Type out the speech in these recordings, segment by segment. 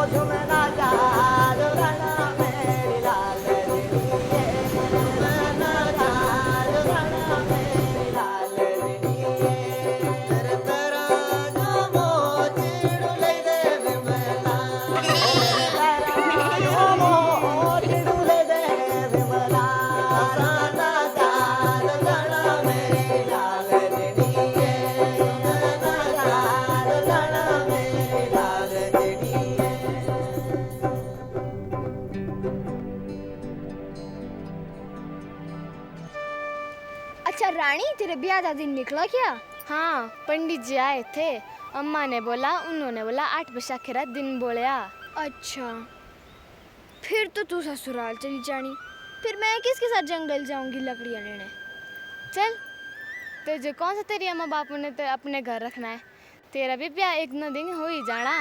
झुमना चाल घना मेरी लाल जनिए झुमना चाल घना मेरी लाल जनिए तेरे तेरा जो मोचिड़ू ले दे विमला तेरा जो मोचिड़ू ले दे विमला साना चाल घना मेरी लाल जनिए झुमना चाल घना मेरी लाल जनिए। अच्छा रानी, तेरे ब्याह का दिन निकला क्या? हाँ, पंडित जी आए थे। अम्मा ने बोला, उन्होंने बोला 8 बैसाखी रात दिन बोलिया। अच्छा, फिर तो तू ससुराल चली जानी। फिर मैं किसके साथ जंगल जाऊंगी लकड़ियाँ लेने? चल, तुझे कौन सा तेरी अम्मा बापू ने तो अपने घर रखना है। तेरा भी ब्याह एक न दिन हो ही जाना।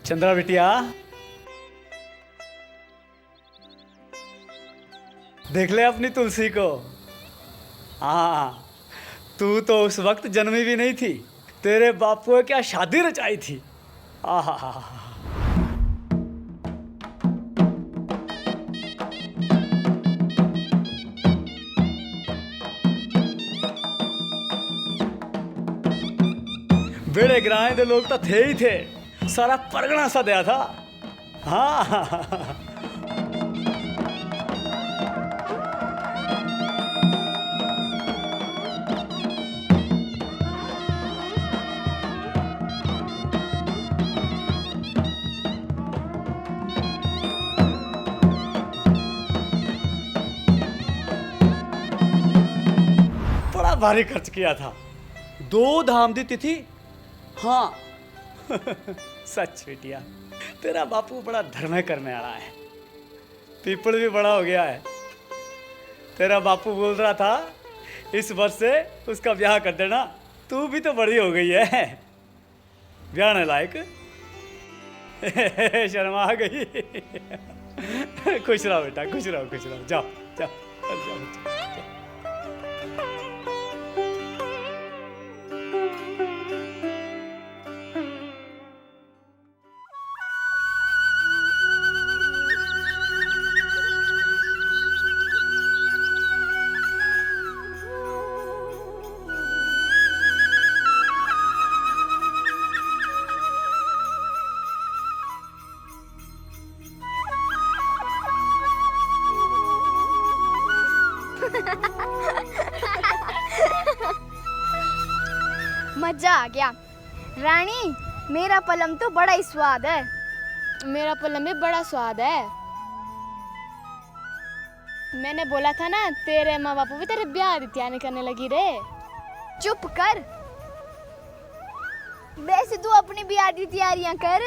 चंद्रा बिटिया, देख ले अपनी तुलसी को। हाँ, तू तो उस वक्त जन्मी भी नहीं थी। तेरे बापू ने क्या शादी रचाई थी। आहा, बेड़े गिराए दे लोग तो थे ही थे। सारा परगना सा दिया था। हाँ, बड़ा भारी खर्च किया था। 2 धाम दी तिथि। हाँ, सच बेटिया, तेरा बापू बड़ा धर्म करने वाला है। पीपल भी बड़ा हो गया है। तेरा बापू बोल रहा था इस वर्ष से उसका ब्याह कर देना। तू भी तो बड़ी हो गई है, ब्याहने लायक। शर्मा आ गई। खुश रहो बेटा, खुश रहो, खुश रहो। जाओ जाओ जाओ, जाओ। मजा आ गया। रानी, मेरा पलम तो बड़ा ही स्वाद है। मेरा पलम में बड़ा स्वाद है। मैंने बोला था ना, तेरे माँ बापू भी तेरे ब्याह की तैयारी करने लगी रे। चुप कर। वैसे तू अपनी ब्याह की तैयारियां कर।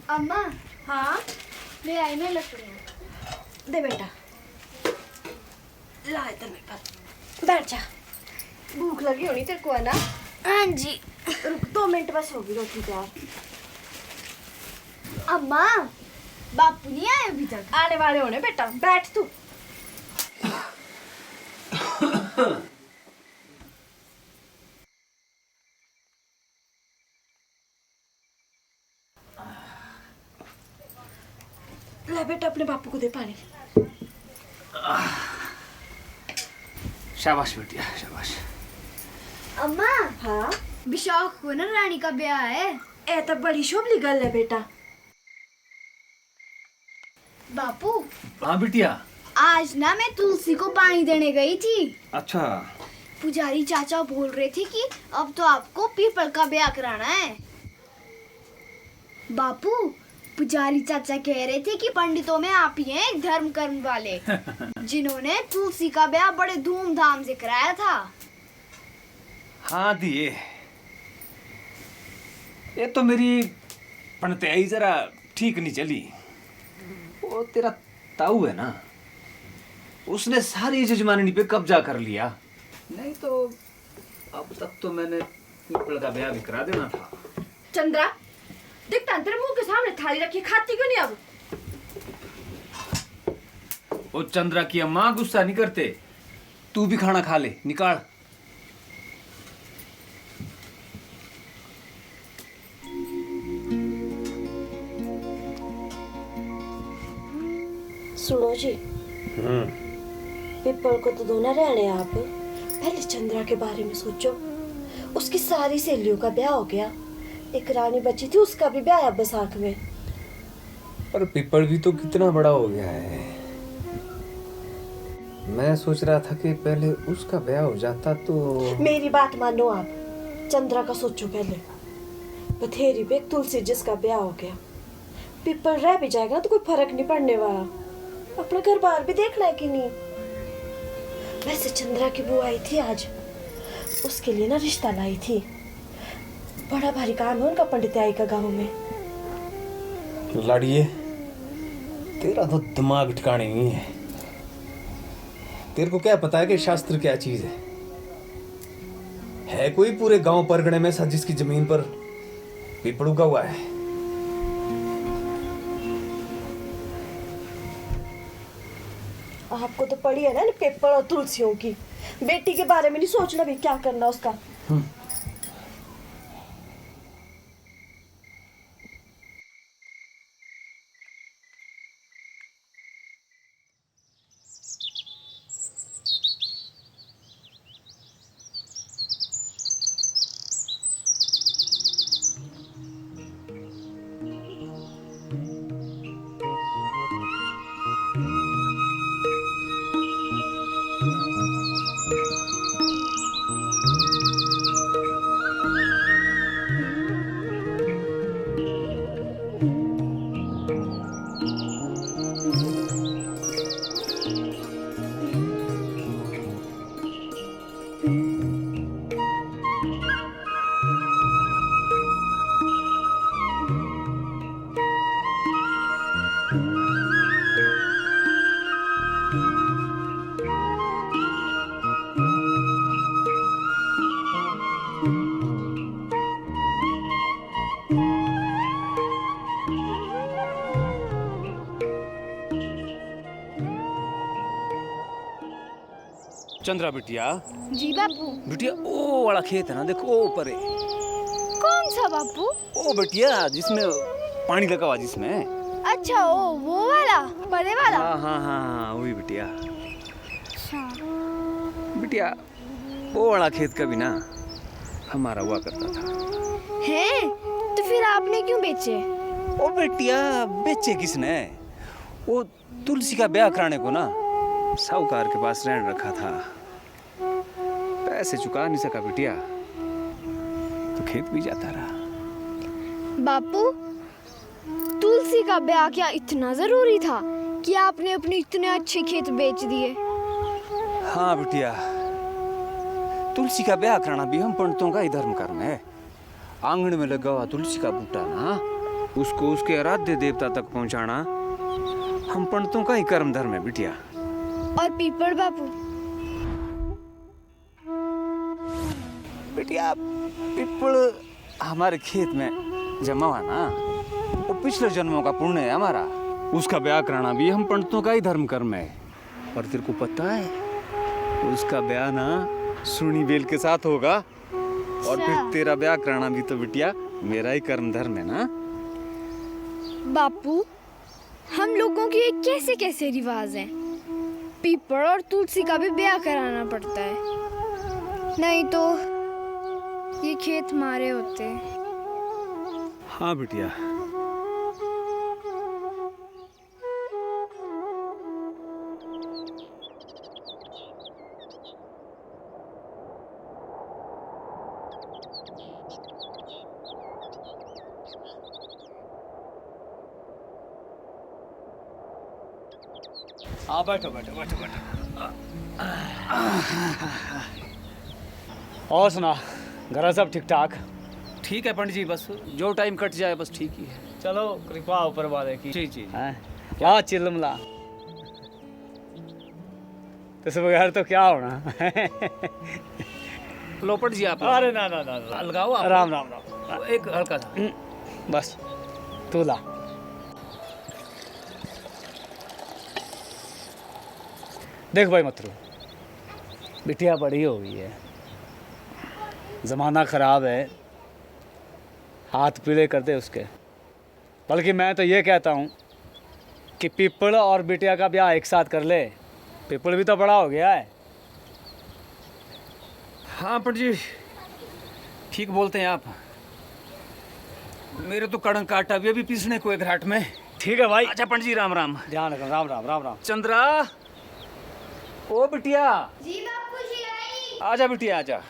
अम्मा, हाँ ले आई मैं लकड़ियाँ। दे बेटा, ला इधर मेरे पास, बैठ जा। भूख लगी होनी तेरे को, है ना? हाँ जी। रुक 2 मिनट बस, होगी रोटी तैयार। अम्मा, बापू नहीं आए अभी तक? आने वाले होने बेटा, बैठ तू। ले बेटा अपने बापू को दे पानी। शाबाश बेटिया शाबाश। अम्मा, हाँ बिशाख को ना रानी का ब्याह है। ए तो बड़ी शोभली गल है बेटा। बापू, हाँ बिटिया। आज ना मैं तुलसी को पानी देने गई थी। अच्छा। पुजारी चाचा बोल रहे थे कि अब तो आपको पीपल का ब्याह कराना है। बापू, पुजारी चाचा कह रहे थे कि पंडितों में आप ही हैं एक धर्म कर्म वाले जिन्होंने तुलसी का ब्याह बड़े धूमधाम से कराया था। हाँ दिए, ये तो मेरी पनत्याई जरा ठीक नहीं चली। वो तेरा ताऊ है ना, उसने सारी जजमानी पे कब्जा कर लिया। नहीं तो अब तक तो मैंने पीपल का ब्याह भी करा देना था। चंद्रा, दिखता तेरे मुंह के सामने थाली रखी, खाती क्यों नहीं अब? वो चंद्रा की अम्मा गुस्सा नहीं करते। तू भी खाना खा ले, निकाल। सुनो जी, पीपल को तो दोना रहने आप। पहले चंद्रा के बारे में सोचो। उसकी सारी सहेलियों का ब्याह हो गया, एक रानी बची थी, उसका भी ब्याह है बैसाख में। पर पीपल भी तो कितना बड़ा हो गया है। मैं सोच रहा था कि पहले उसका ब्याह हो जाता तो। मेरी बात मानो आप, चंद्रा का सोचो पहले। बथेरी पे तुलसी जिसका ब्याह हो गया, पीपल रह भी जाएगा तो कोई फर्क नहीं पड़ने वाला। अपना घर बार भी देखना है कि नहीं। वैसे चंद्रा की बुआ आई थी आज, उसके लिए ना रिश्ता लाई थी। बड़ा भारी काम है उनका पंडिताई का गांव में। लाड़िए, तेरा तो दिमाग ठिकाने नहीं है। तेरे को क्या पता है कि शास्त्र क्या चीज है कोई पूरे गांव परगणे में सा जिसकी जमीन पर पीपल उगा हुआ है? आपको तो पड़ी है ना पीपल और तुलसियों की। बेटी के बारे में नहीं सोचना भी क्या करना उसका। चंद्रा बिटिया, जी बापू। बिटिया ओ वाला खेत है ना, देखो ओ ऊपर है। कौन सा बापू? ओ बिटिया जिसमें पानी लगा हुआ जिसमें। अच्छा, ओ वो वाला बड़े वाला। हाँ हाँ हाँ वही बिटिया। बिटिया वो वाला खेत का भी ना हमारा हुआ करता था। है? तो फिर आपने क्यों बेचे? ओ बेटिया बेचे किसने? वो तुलसी का ब्याह कराने को ना साहूकार के पास रहने रखा था, पैसे चुका नहीं सका बिटिया, तो खेत भी जाता रहा। बापू, तुलसी का ब्याह क्या इतना जरूरी था कि आपने अपने इतने अच्छे खेत बेच दिए? हाँ बिटिया, तुलसी का ब्याह कराना भी हम पंडितों का ही धर्म कर्म है। आंगन में लगा हुआ तुलसी का बूटा ना, उसको उसके आराध्य देवता तक पहुंचाना हम पंडितों का ही कर्म धर्म है बिटिया। और पीपल बापू? बिटिया पीपल हमारे खेत में जमा हुआ ना, वो पिछले जन्मों का पुण्य है हमारा। उसका ब्याह कराना भी हम पंडितों का ही धर्म कर्म है। और तेरे को पता है उसका ब्याह ना सुनी बेल के साथ होगा। और फिर तेरा ब्याह कराना भी तो बिटिया मेरा ही कर्म धर्म है ना। बापू, हम लोगों के ये कैसे कैसे रिवाज हैं? पीपल और तुलसी का भी ब्याह कराना पड़ता है, नहीं तो ये खेत हमारे होते। हाँ बिटिया। हाँ बैठो बैठो बैठो बैठो। और सुना, घर सब ठीक ठाक? ठीक है पंडित जी, बस जो टाइम कट जाए बस ठीक ही है। चलो कृपा ऊपर वाले की। जी जी। हैं? क्या चिल्लमला, तो सब बगैर तो क्या होना। लो पंडित जी आप अरे ना ना ना, ना। लगाओ आप। राम राम राम। एक हल्का सा बस तू ला। देख भाई मतरू, बिटिया बड़ी हो गई है, जमाना खराब है, हाथ पीले कर दे उसके। बल्कि मैं तो ये कहता हूँ कि पीपल और बिटिया का ब्याह एक साथ कर ले। पीपल भी तो बड़ा हो गया है। हाँ पंडित जी ठीक बोलते हैं आप। मेरे तो कड़ंग काटा भी अभी पीसने को है घाट में। ठीक है भाई। अच्छा पंडित जी राम राम। ध्यान रखो। राम राम राम राम। चंद्रा, ओ बिटिया। जी बापूजी आई। आजा बिटिया आजा।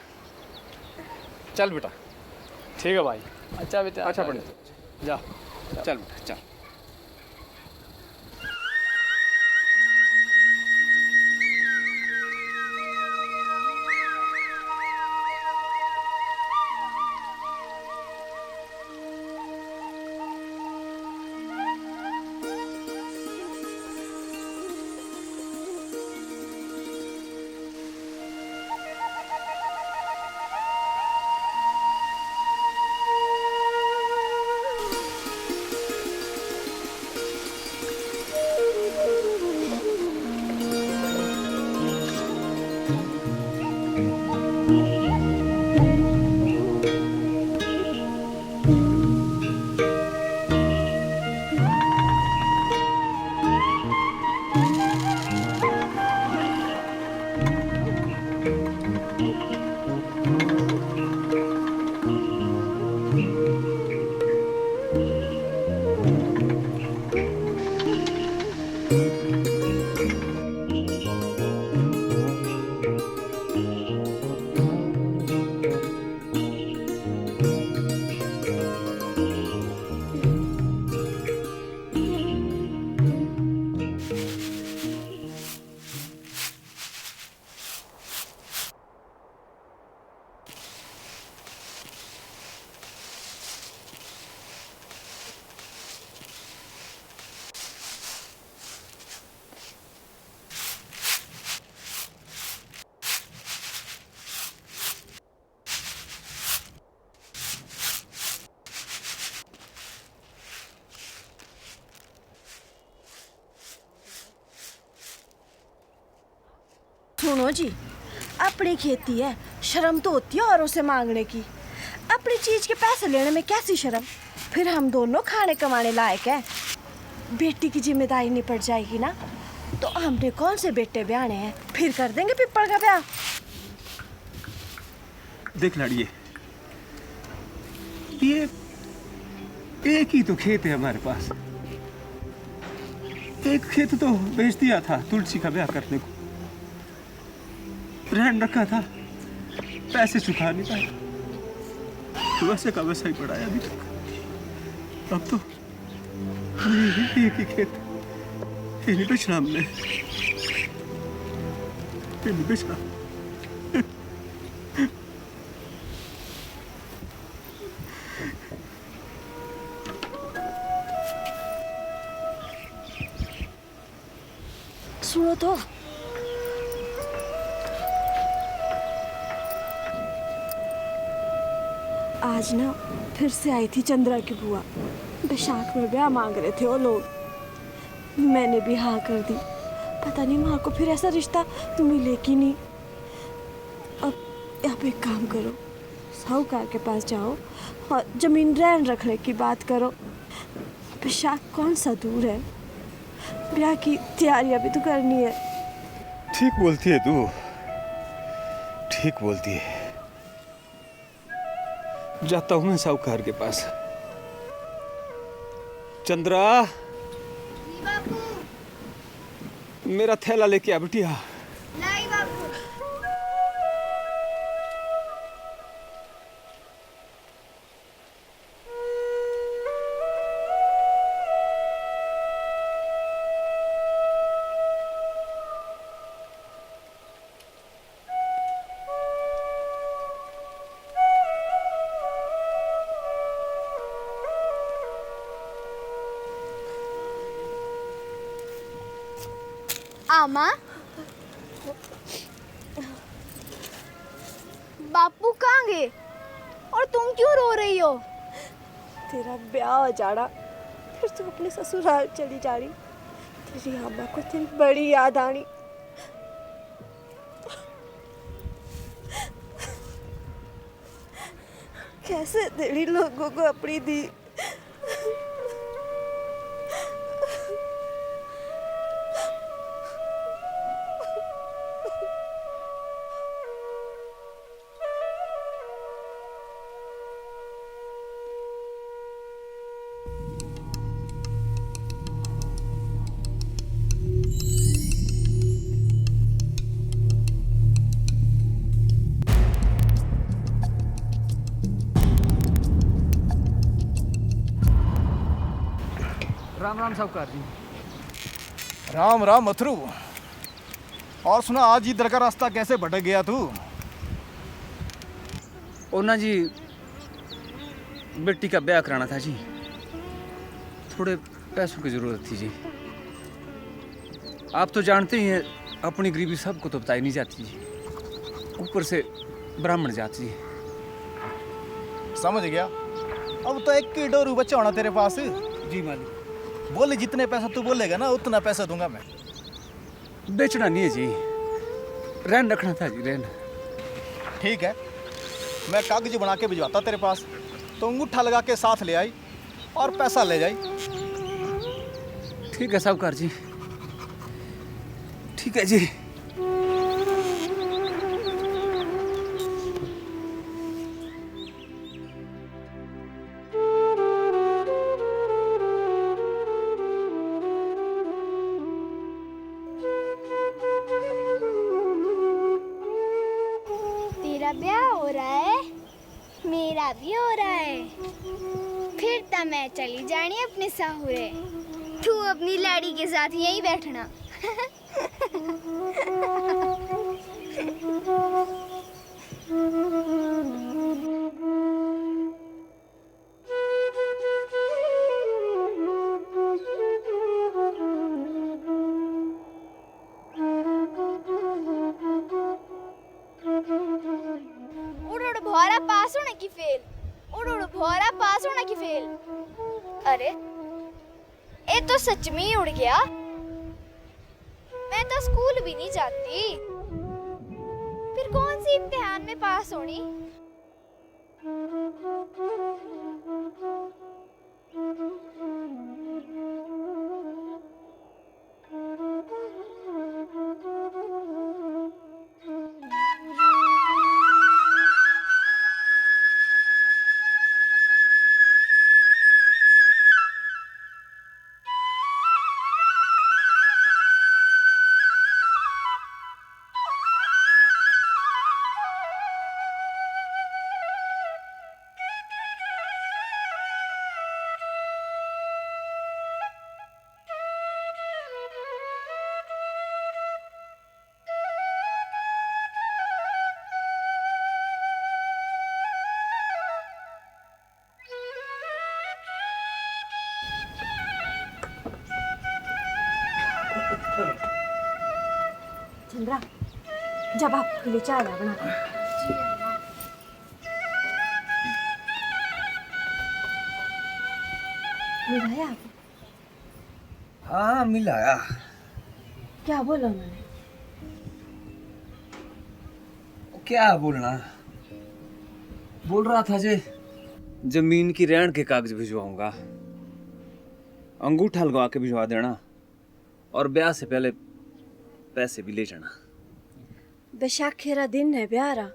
चल बेटा। ठीक है भाई। अच्छा बेटा। अच्छा पंडित जा। चल बेटा चल। सुनो जी, अपनी खेती है, शर्म तो होती है औरों से मांगने की। अपनी चीज के पैसे लेने में कैसी शर्म। फिर हम दोनों खाने कमाने लायक है। बेटी की जिम्मेदारी नहीं पड़ जाएगी ना, तो हमने कौन से बेटे ब्याहने हैं। फिर कर देंगे पिप्पल का ब्याह। देख लाड़िए, ये एक ही तो खेत है हमारे पास। एक खेत तो बेच दिया था तुलसी का ब्याह करने को, रहन रखा था, पैसे चुका नहीं पाए, वैसे का वैसा ही पड़ा है अभी तक। अब तो एक ही खेत, ये नहीं बेचना हमने, ये नहीं बेचना। सुनो तो, आज ना फिर से आई थी चंद्रा की बुआ। बैशाख में ब्याह मांग रहे थे वो लोग। मैंने भी हाँ कर दी। पता नहीं माँ को फिर ऐसा रिश्ता मिले कि नहीं। अब आप एक काम करो, साहूकार के पास जाओ और जमीन रहन रखने की बात करो। पेशाब कौन सा दूर है, ब्याह की तैयारियां भी तो करनी है। ठीक बोलती है तू, ठीक बोलती है। जाता हूं मैं साहूकार के पास। चंद्रा, मेरा थैला लेके आ बिटिया। आमा, बापू कहाँ गए और तुम क्यों रो रही हो? तेरा ब्याह हो जाना, फिर तू अपने ससुराल चली जा रही। तेरी अम्मा को तेरी बड़ी याद आनी। कैसे तेरी लोगों को अपनी दी। राम राम साहूकार जी। राम राम मथुरू। और सुना, आज इधर का रास्ता कैसे भटक गया तू? ओना जी, बेटी का ब्याह कराना था जी, थोड़े पैसों की जरूरत थी जी। आप तो जानते ही हैं अपनी गरीबी सबको तो बताई नहीं जाती जी, ऊपर से ब्राह्मण जात जी। समझ गया। अब तो एक डोरू बच्चा होना तेरे पास। जी मालिक। बोले जितने पैसा तू बोलेगा ना उतना पैसा दूंगा मैं। बेचना नहीं है जी, रहन रखना था जी, रहन। ठीक है, मैं कागज बना के भिजवाता तेरे पास, तो अंगूठा लगा के साथ ले आई और पैसा ले जाई। ठीक है साहूकार जी, ठीक है जी। तेरा ब्याह हो रहा है, मेरा भी हो रहा है। फिर तो मैं चली जानी अपने साहुरे, तू अपनी लाड़ी के साथ यहीं बैठना। उड़ भौरा पास होने की फेल, उड़ भौरा पास होने की फेल। अरे ये तो सच में ही उड़ गया। मैं तो स्कूल भी नहीं जाती, फिर कौन सी इम्तिहान में पास होनी। चंद्रा, जब आपके लिए चाय बना। मिला है आप? हाँ मिलाया। क्या बोला उन्होंने? क्या बोलना, बोल रहा था जे जमीन की रहन के कागज भिजवाऊंगा, अंगूठा लगवा के भिजवा देना और ब्याह से पहले पैसे भी ले जाना। बैसाखी रा दिन है ब्याह,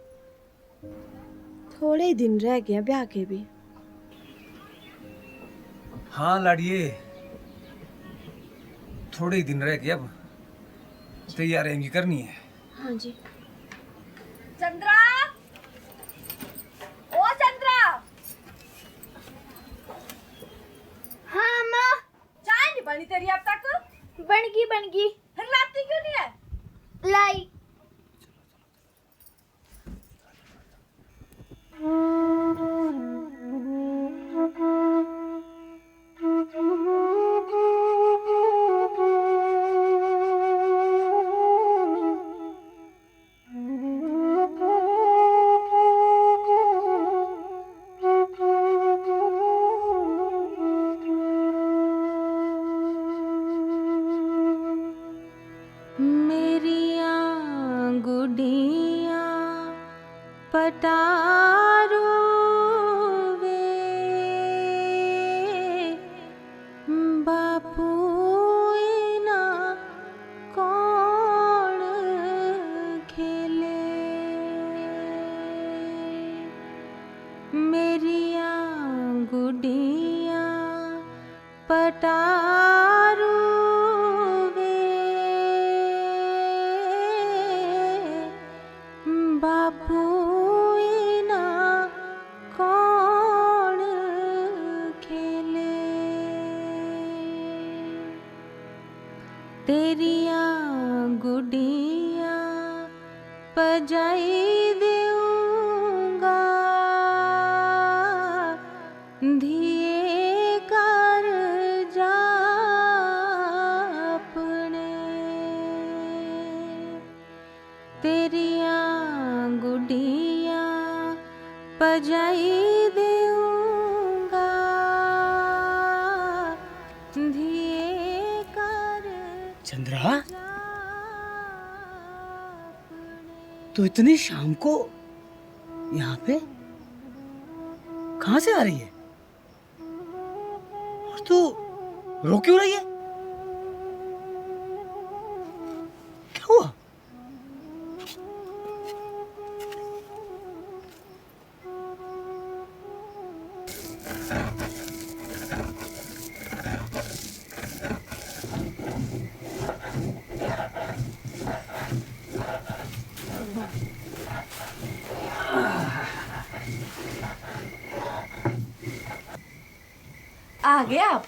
थोड़े ही दिन रह गए ब्याह के भी। हाँ लाड़िए, थोड़े ही दिन रह गए, अब तैयारियां भी करनी है। हाँ जी। चंद्रा, ओ चंद्रा। हाँ अम्मा। चाय नहीं बनी तेरी अब तक? बन गई। फिर लाती क्यों नहीं है? लाई। पटारो वे बापू ना कौन खेले मेरिया गुडिया पटारो बापू ना कौन खेले तेरिया गुडिया पजाई देऊंगा धिए कर जा अपने तेरिया गुडिया पजाई देऊंगा धिए कर चंद्रा, तो इतनी शाम को यहाँ पे कहाँ से आ रही है? और तू रो क्यों रही है? क्या हुआ? आ गए आप?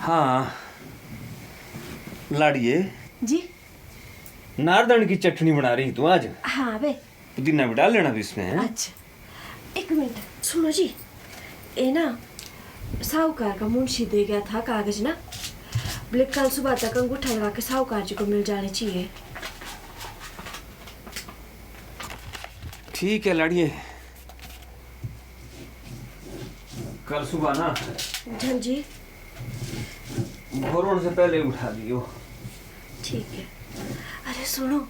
हाँ लाड़िए जी। नारदाने की चटनी बना रही तू आज? हाँ बे। पुदीना भी डाल लेना भी इसमें है? अच्छा एक मिनट सुनो जी, ये ना साहूकार का मुंशी दे गया था कागज ना, बोले कल सुबह तक अंगूठा लगा के साहूकार जी को मिल जाने चाहिए। ठीक है लाड़िए, कल सुबह ना झन जी भोर होने से पहले उठा दियो। ठीक है। अरे सुनो,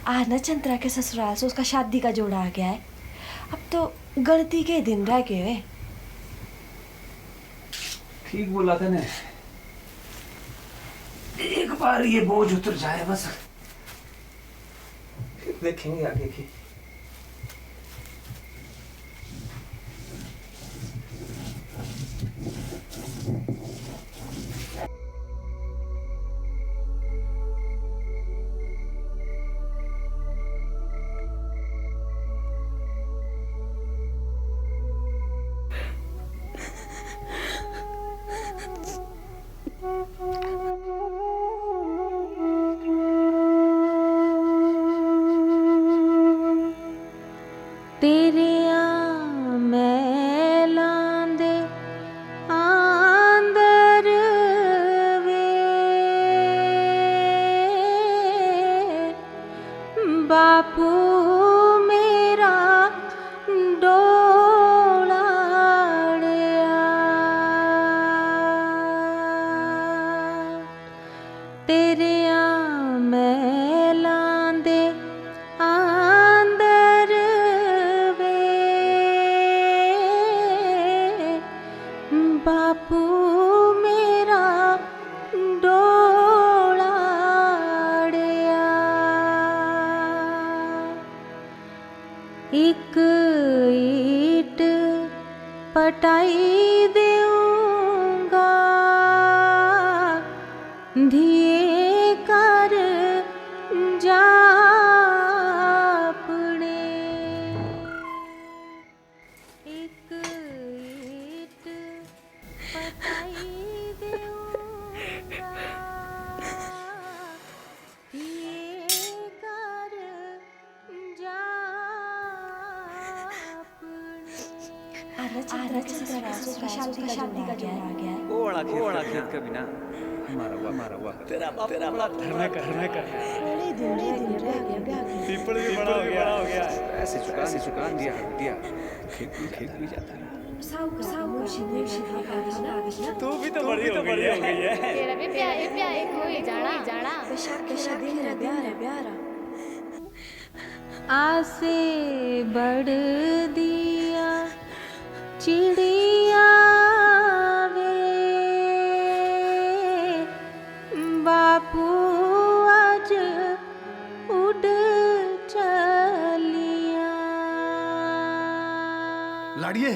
आज ना चंद्रा के ससुराल से उसका शादी का जोड़ा आ गया है, अब तो गणती के दिन रह गए हुए। ठीक बोला था ने, एक बार ये बोझ उतर जाए बस, फिर देखेंगे आगे की। तेरे मैलां दे आंदर वे बापू मेरा डोलाड़िया तेरे मैलां दे आंदर वे बापू मेरा डोलाड़िया एक ईट पटाई देऊंगा धिए कर जापने एक ईट पटाई देऊंगा धिए कर शादी का जोड़ आ गया। ओड़ा खेत का बिना मारा हुआ तेरा बड़ा धर्म कर बड़े दिन रह गया पीपल भी बड़ा हो गया ऐसे चुका दिया खेत भी जाता है। तू भी तो बड़ी हो गई है। तेरा भी प्यार एक हो ही जाना आसे बढ़ दिया चिड़िया वे बापू आज उड़ चलिया। लाड़िए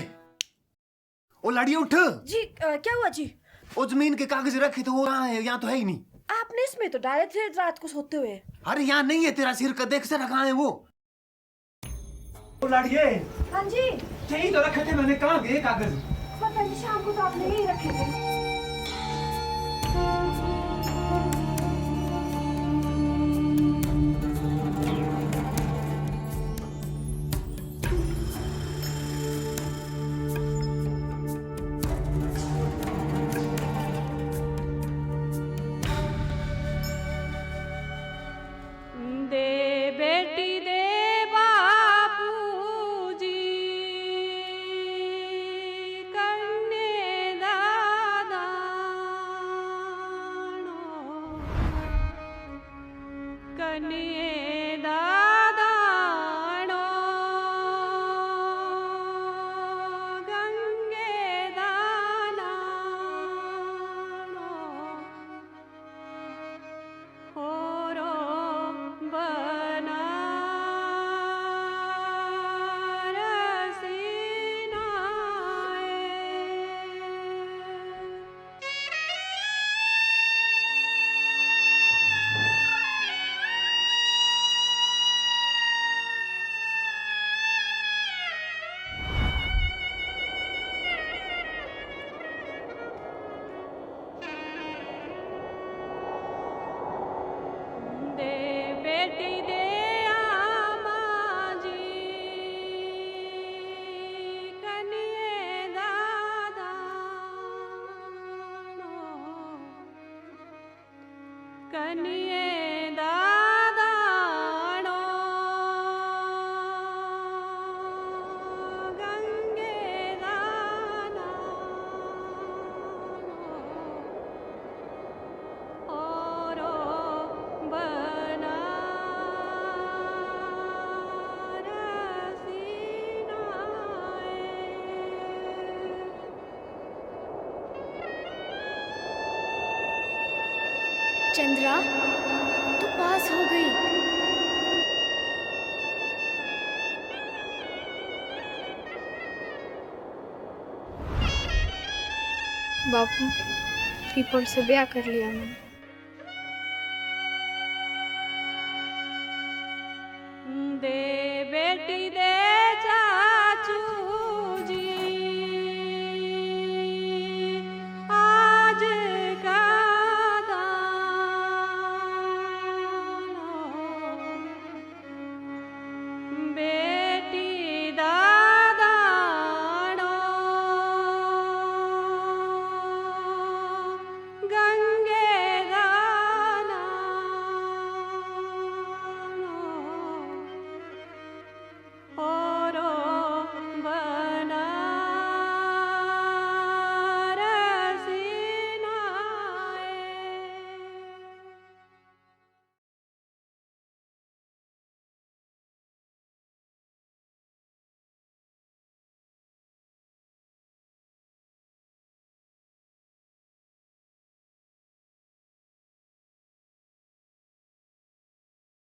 ओ लाड़िए उठ। जी क्या हुआ जी? ओ जमीन के कागज रखे थे वो कहाँ है? यहाँ तो है ही नहीं। आपने इसमें तो डाले थे रात को सोते हुए। अरे यहाँ नहीं है, तेरा सिर का देख से कहाँ है वो? ओ लाड़िए, हाँ जी यही तो रखे थे मैंने, कहाँ गए कागज? पता नहीं, शाम को तो आपने यही रखे थे। दे बेटी दे बापूजी कन्ने दादानो कन्ने दादानो गंगे दानानो होरो दे बेटी दे आमाजी कन्ये दादानो कन्ये दादानो गंगे दानानो औरो चंद्रा तू पास हो गई। बापू पीपल से ब्याह कर लिया मैंने। दे बेटी